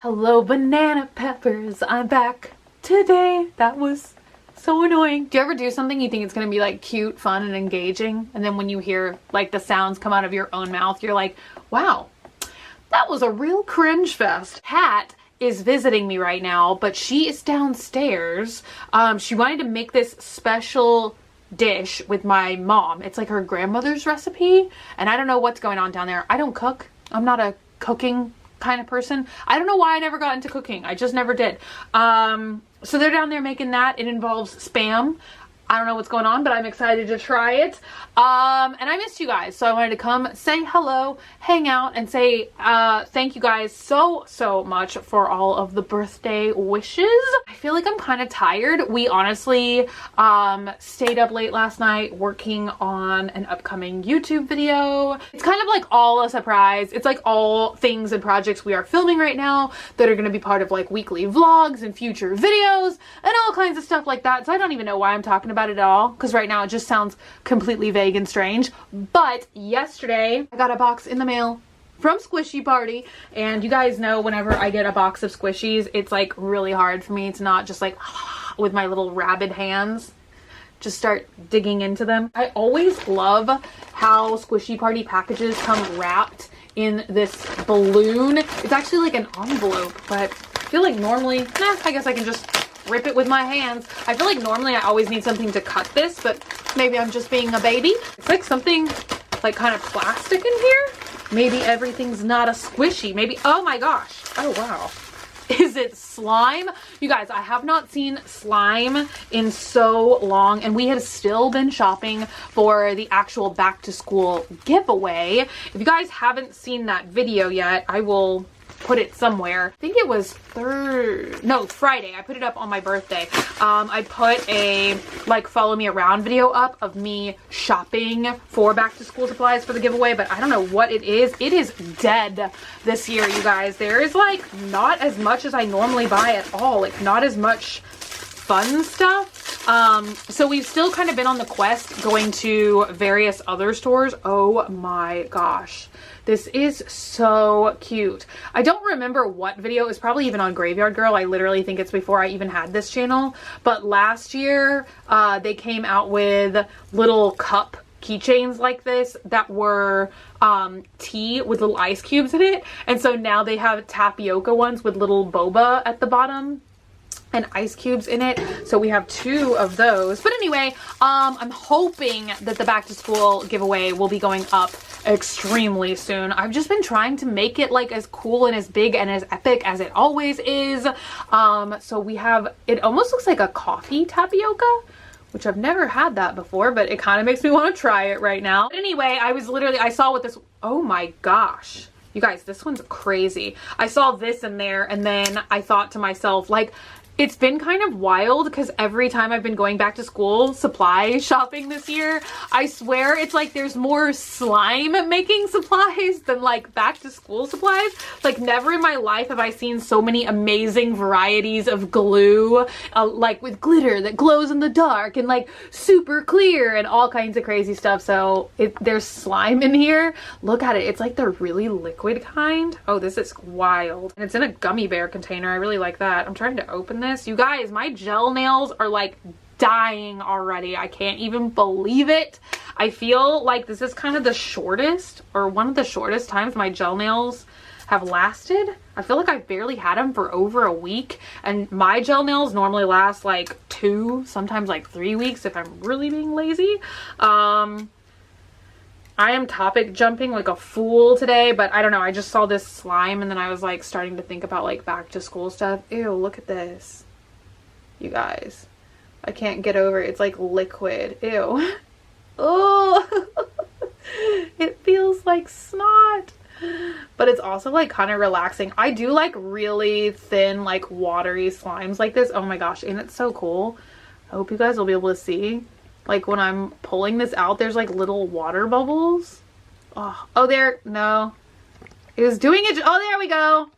Hello, banana peppers. I'm back today. That was so annoying. Do you ever do something you think it's gonna be like cute, fun, and engaging, and then when you hear like the sounds come out of your own mouth, you're like, wow, that was a real cringe fest. Kat is visiting me right now, but she is downstairs. She wanted to make this special dish with my mom. It's like her grandmother's recipe, and I don't know what's going on down there. I don't cook. I'm not a cooking kind of person. I don't know why I never got into cooking. I just never did. So they're down there making that. It involves Spam. I don't know what's going on, but I'm excited to try it. And I missed you guys, so I wanted to come say hello, hang out, and say thank you guys so much for all of the birthday wishes. I feel like I'm kind of tired. We honestly stayed up late last night working on an upcoming YouTube video. It's kind of like all a surprise. It's like all things and projects we are filming right now that are going to be part of like weekly vlogs and future videos and all kinds of stuff like that. So I don't even know why I'm talking about it at all, because right now it just sounds completely vague and strange. But yesterday I got a box in the mail from Squishy Party, and you guys know whenever I get a box of squishies, it's like really hard for me to not just like with my little rabid hands just start digging into them. I always love how Squishy Party packages come wrapped in this balloon. It's actually like an envelope, but I feel like normally, I guess I can just rip it with my hands. I feel like normally I always need something to cut this, but maybe I'm just being a baby. It's like something like kind of plastic in here. Maybe everything's not a squishy. Maybe, oh my gosh. Oh wow. Is it slime? You guys, I have not seen slime in so long, and we have still been shopping for the actual back to school giveaway. If you guys haven't seen that video yet, I will put it somewhere. I think it was Friday. I put it up on my birthday. I put a like follow me around video up of me shopping for back to school supplies for the giveaway, but I don't know what it is. It is dead this year, you guys. There is like not as much as I normally buy at all. Like not as much fun stuff. So we've still kind of been on the quest going to various other stores. Oh my gosh. This is so cute. I don't remember what video. It was probably even on Graveyard Girl. I literally think it's before I even had this channel. But last year, they came out with little cup keychains like this that were tea with little ice cubes in it. And so now they have tapioca ones with little boba at the bottom and ice cubes in it. So we have 2 of those. But anyway, I'm hoping that the back to school giveaway will be going up extremely soon. I've just been trying to make it like as cool and as big and as epic as it always is. So we have, it almost looks like a coffee tapioca, which I've never had that before, but it kind of makes me want to try it right now. But anyway, I saw what this, oh my gosh. You guys, this one's crazy. I saw this in there, and then I thought to myself, like, it's been kind of wild because every time I've been going back to school supply shopping this year, I swear it's like there's more slime making supplies than like back to school supplies. Like never in my life have I seen so many amazing varieties of glue, like with glitter that glows in the dark and like super clear and all kinds of crazy stuff. So there's slime in here. Look at it. It's like the really liquid kind. Oh, this is wild. And it's in a gummy bear container. I really like that. I'm trying to open this. You guys, my gel nails are like dying already. I can't even believe it. I feel like this is kind of the shortest or one of the shortest times my gel nails have lasted. I feel like I've barely had them for over a week, and my gel nails normally last like 2, sometimes like 3 weeks if I'm really being lazy. I am topic jumping like a fool today, but I don't know. I just saw this slime and then I was like starting to think about like back to school stuff. Ew, look at this. You guys, I can't get over it. It's like liquid. Ew. Oh, it feels like snot, but it's also like kind of relaxing. I do like really thin, like watery slimes like this. Oh my gosh, and it's so cool. I hope you guys will be able to see. Like when I'm pulling this out, there's like little water bubbles. Oh, there, no. It was doing it. Oh, there we go.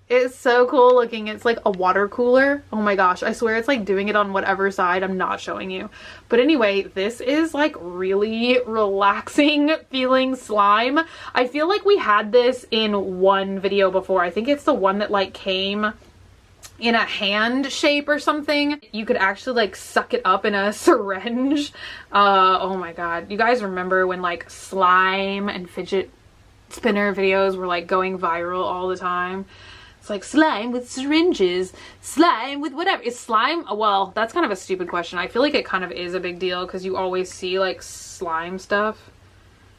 It's so cool looking. It's like a water cooler. Oh my gosh. I swear it's like doing it on whatever side. I'm not showing you. But anyway, this is like really relaxing feeling slime. I feel like we had this in one video before. I think it's the one that like came in a hand shape or something. You could actually like suck it up in a syringe. Oh my god. You guys remember when like slime and fidget spinner videos were like going viral all the time? It's like slime with syringes, slime with whatever. Is slime, well, that's kind of a stupid question. I feel like it kind of is a big deal because you always see like slime stuff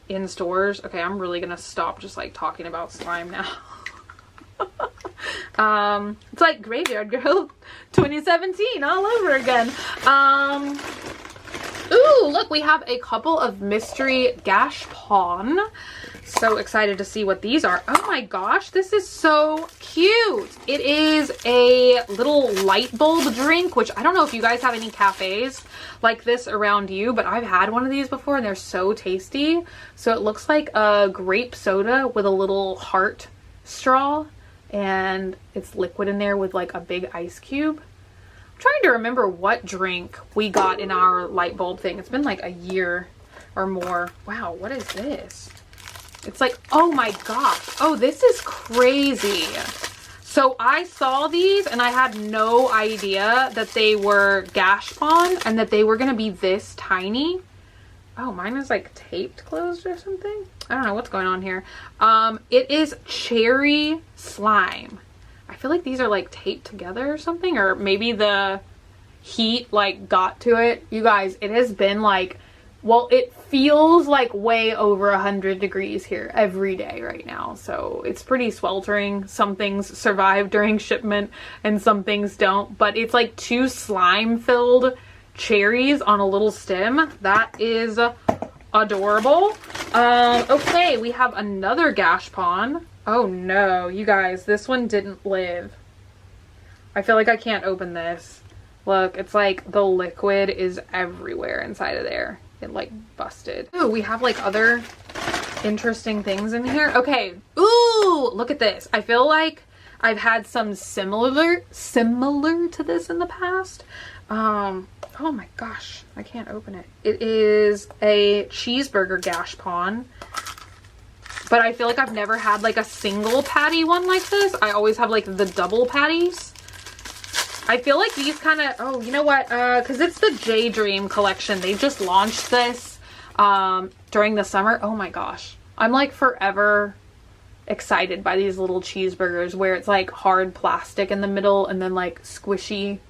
in stores. Okay, I'm really gonna stop just like talking about slime now. It's like Graveyard Girl 2017 all over again. Ooh, look, we have a couple of mystery gashpon. So excited to see what these are. Oh my gosh, this is so cute. It is a little light bulb drink, which I don't know if you guys have any cafes like this around you, but I've had one of these before and they're so tasty. So it looks like a grape soda with a little heart straw, and it's liquid in there with like a big ice cube. I'm trying to remember what drink we got in our light bulb thing. It's been like a year or more. Wow, what is this? It's like, oh my gosh. Oh, this is crazy. So I saw these and I had no idea that they were gashpon and that they were going to be this tiny. Oh, mine is like taped closed or something. I don't know what's going on here. It is cherry slime. I feel like these are like taped together or something, or maybe the heat like got to it. You guys, it has been like, well, it feels like way over 100 degrees here every day right now. So it's pretty sweltering. Some things survive during shipment and some things don't, but it's like 2 slime filled cherries on a little stem. That is adorable. Okay, we have another gashpon. Oh no, you guys, this one didn't live. I feel like I can't open this. Look, it's like the liquid is everywhere inside of there. It like busted. Ooh, we have like other interesting things in here. Okay. Ooh, look at this. I feel like I've had some similar to this in the past. Oh my gosh, I can't open it. It is a cheeseburger gashpon, but I feel like I've never had like a single patty one like this. I always have like the double patties. I feel like these kind of, oh, you know what? Because it's the J Dream collection. They just launched this during the summer. Oh my gosh. I'm like forever excited by these little cheeseburgers where it's like hard plastic in the middle and then like squishy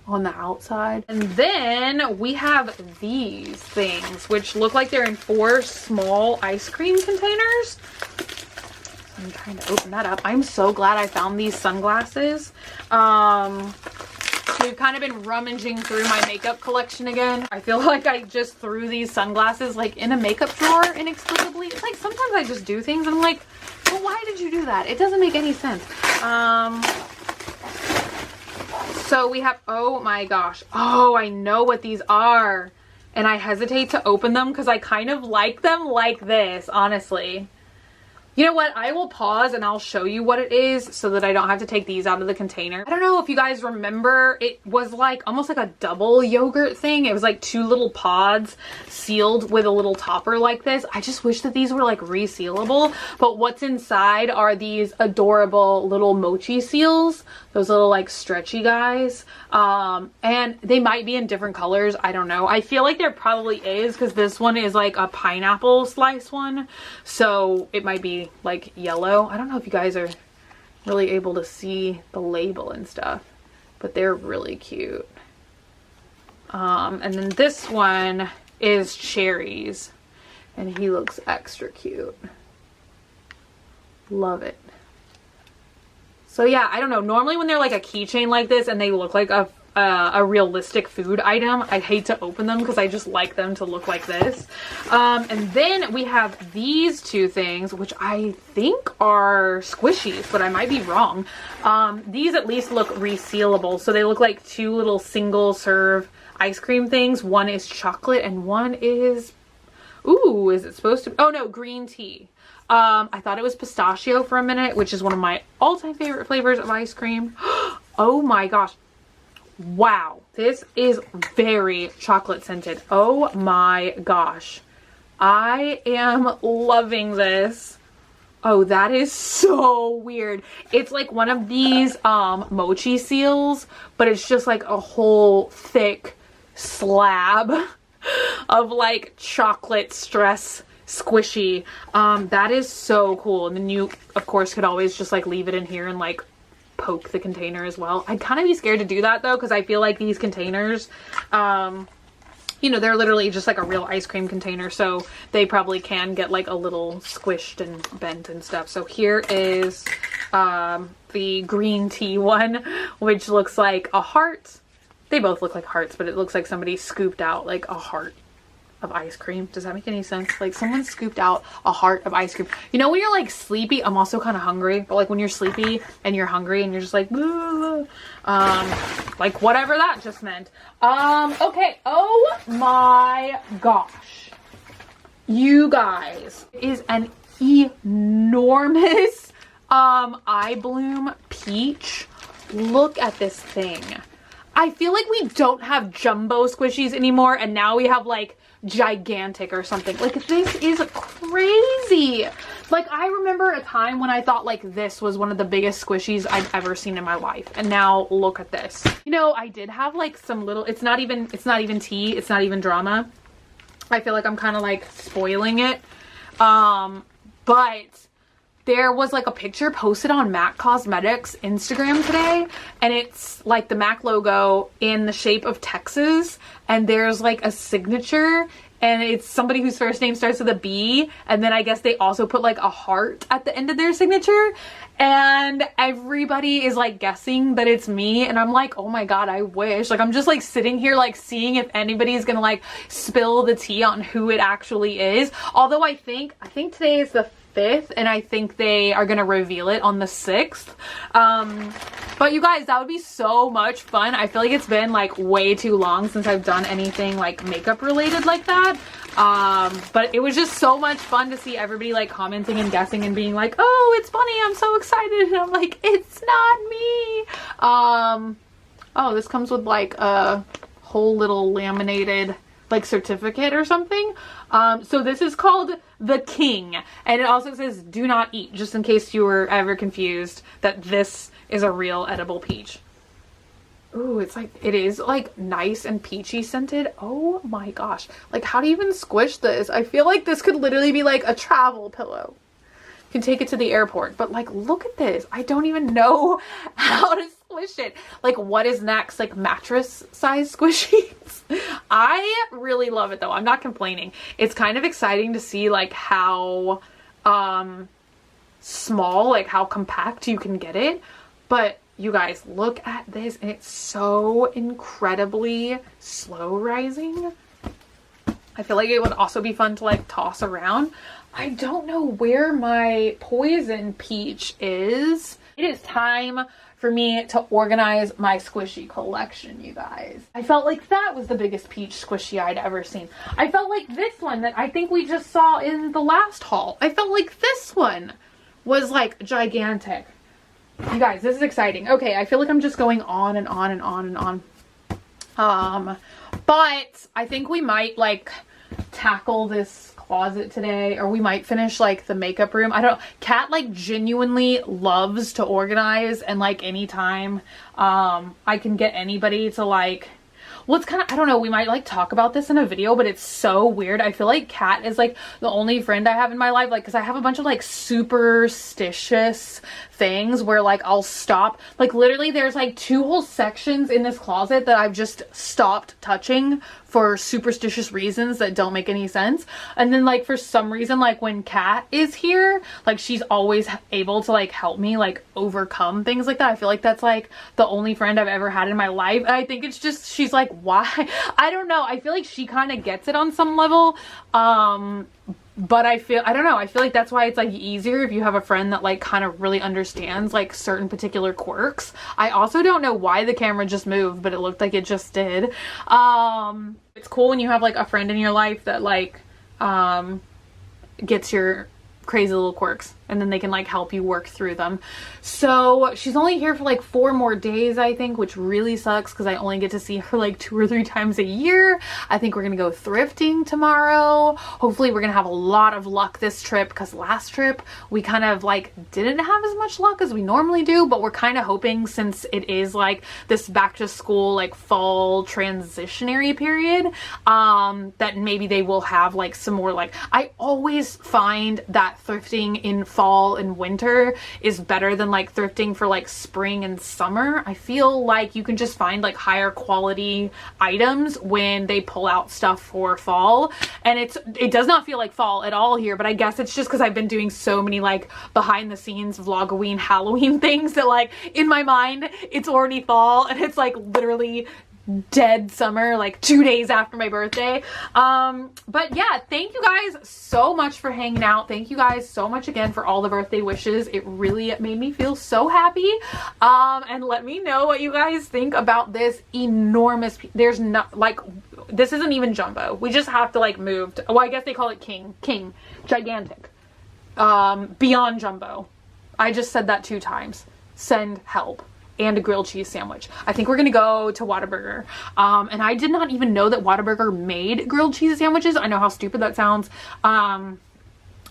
on the outside. And then we have these things, which look like they're in 4 small ice cream containers. I'm trying to open that up. I'm so glad I found these sunglasses. We've kind of been rummaging through my makeup collection again. I feel like I just threw these sunglasses like in a makeup drawer inexplicably. It's like sometimes I just do things and I'm like, well, why did you do that? It doesn't make any sense. So we have, oh my gosh. Oh, I know what these are. And I hesitate to open them because I kind of like them like this, honestly. You know what? I will pause and I'll show you what it is so that I don't have to take these out of the container. I don't know if you guys remember, it was like almost like a double yogurt thing. It was like 2 little pods sealed with a little topper like this. I just wish that these were like resealable, but what's inside are these adorable little mochi seals. Those little like stretchy guys. And they might be in different colors. I don't know. I feel like there probably is because this one is like a pineapple slice one. So it might be like yellow. I don't know if you guys are really able to see the label and stuff, but they're really cute. And then this one is cherries and he looks extra cute. Love it. So yeah, I don't know. Normally when they're like a keychain like this and they look like a realistic food item, I hate to open them because I just like them to look like this. And then we have these 2 things, which I think are squishies, but I might be wrong. These at least look resealable. So they look like 2 little single serve ice cream things. One is chocolate and one is, ooh, is it supposed to, oh no, green tea. I thought it was pistachio for a minute, which is one of my all-time favorite flavors of ice cream. Oh my gosh. Wow. This is very chocolate scented. Oh my gosh. I am loving this. Oh, that is so weird. It's like one of these mochi seals, but it's just like a whole thick slab of like chocolate stress squishy. That is so cool. And then you of course could always just like leave it in here and like poke the container as well. I'd kind of be scared to do that though, because I feel like these containers, you know, they're literally just like a real ice cream container, so they probably can get like a little squished and bent and stuff. So here is the green tea one, which looks like a heart. They both look like hearts, but it looks like somebody scooped out like a heart of ice cream. Does that make any sense? Like someone scooped out a heart of ice cream. You know when you're like sleepy, I'm also kind of hungry, but like when you're sleepy and you're hungry and you're just like like whatever that just meant. Okay, oh my gosh, you guys, is an enormous eye bloom peach. Look at this thing. I feel like we don't have jumbo squishies anymore, and now we have like gigantic or something. Like this is crazy. Like I remember a time when I thought like this was one of the biggest squishies I'd ever seen in my life, and now look at this. You know, I did have like some little, it's not even tea, it's not even drama. I feel like I'm kind of like spoiling it, but there was like a picture posted on MAC Cosmetics Instagram today, and it's like the MAC logo in the shape of Texas, and there's like a signature, and it's somebody whose first name starts with a B, and then I guess they also put like a heart at the end of their signature, and everybody is like guessing that it's me, and I'm like, oh my god, I wish. Like I'm just like sitting here like seeing if anybody's gonna like spill the tea on who it actually is. Although I think today is the 5th, and I think they are gonna reveal it on the 6th. But you guys, that would be so much fun. I feel like it's been like way too long since I've done anything like makeup related like that. But it was just so much fun to see everybody like commenting and guessing and being like, oh, it's funny, I'm so excited. And I'm like, it's not me. Oh, this comes with like a whole little laminated like certificate or something. So this is called the King, and it also says do not eat, just in case you were ever confused that this is a real edible peach. Ooh, it's like, it is like nice and peachy scented. Oh my gosh, like how do you even squish this? I feel like this could literally be like a travel pillow. You can take it to the airport, but like look at this. I don't even know how to squish it. Like what is next? Like mattress size squishies? I really love it though. I'm not complaining. It's kind of exciting to see like how small, like how compact you can get it. But you guys, look at this, and it's so incredibly slow rising. I feel like it would also be fun to like toss around. I don't know where my poison peach is. It is time for me to organize my squishy collection, you guys. I felt like that was the biggest peach squishy I'd ever seen. I felt like this one that I think we just saw in the last haul, I felt like this one was like gigantic. You guys, this is exciting. Okay, I feel like I'm just going on and on and on and on. But I think we might like tackle this closet today, or we might finish like the makeup room. I don't know. Kat like genuinely loves to organize, and like anytime I can get anybody to like, well, it's kind of, I don't know, we might like talk about this in a video, but it's so weird. I feel like Kat is like the only friend I have in my life, like, because I have a bunch of like superstitious things where like I'll stop, like literally there's like 2 whole sections in this closet that I've just stopped touching for superstitious reasons that don't make any sense. And then like for some reason, like when Kat is here, like she's always able to like help me like overcome things like that. I feel like that's like the only friend I've ever had in my life. And I think it's just, she's like, why? I don't know. I feel like she kind of gets it on some level. But I don't know, I feel like that's why it's like easier if you have a friend that like kind of really understands like certain particular quirks. I also don't know why the camera just moved, but it looked like it just did. It's cool when you have like a friend in your life that like gets your crazy little quirks, and then they can like help you work through them. So she's only here for like 4 more days, I think, which really sucks because I only get to see her like 2 or 3 times a year. I think we're gonna go thrifting tomorrow. Hopefully we're gonna have a lot of luck this trip, because last trip we kind of like didn't have as much luck as we normally do, but we're kind of hoping, since it is like this back to school like fall transitionary period, that maybe they will have like some more, like, I always find that thrifting in fall and winter is better than like thrifting for like spring and summer. I feel like you can just find like higher quality items when they pull out stuff for fall, and it does not feel like fall at all here, but I guess it's just because I've been doing so many like behind the scenes vlogoween Halloween things that like in my mind it's already fall, and it's like literally dead summer, like 2 days after my birthday. But yeah, thank you guys so much for hanging out. Thank you guys so much again for all the birthday wishes. It really made me feel so happy. And let me know what you guys think about this enormous, there's not like, this isn't even jumbo. We just have to like move to, well, I guess they call it king, gigantic, beyond jumbo. I just said that 2 times. Send help. And a grilled cheese sandwich. I think we're gonna go to Whataburger. And I did not even know that Whataburger made grilled cheese sandwiches. I know how stupid that sounds. And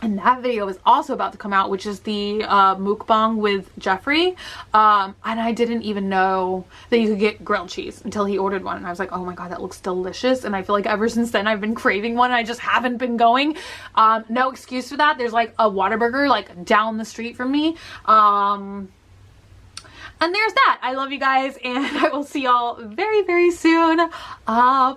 that video is also about to come out, which is the mukbang with Jeffrey. And I didn't even know that you could get grilled cheese until he ordered one. And I was like, oh my God, that looks delicious. And I feel like ever since then I've been craving one. I just haven't been going. No excuse for that. There's like a Whataburger like down the street from me. And there's that. I love you guys, and I will see y'all very, very soon. Bye.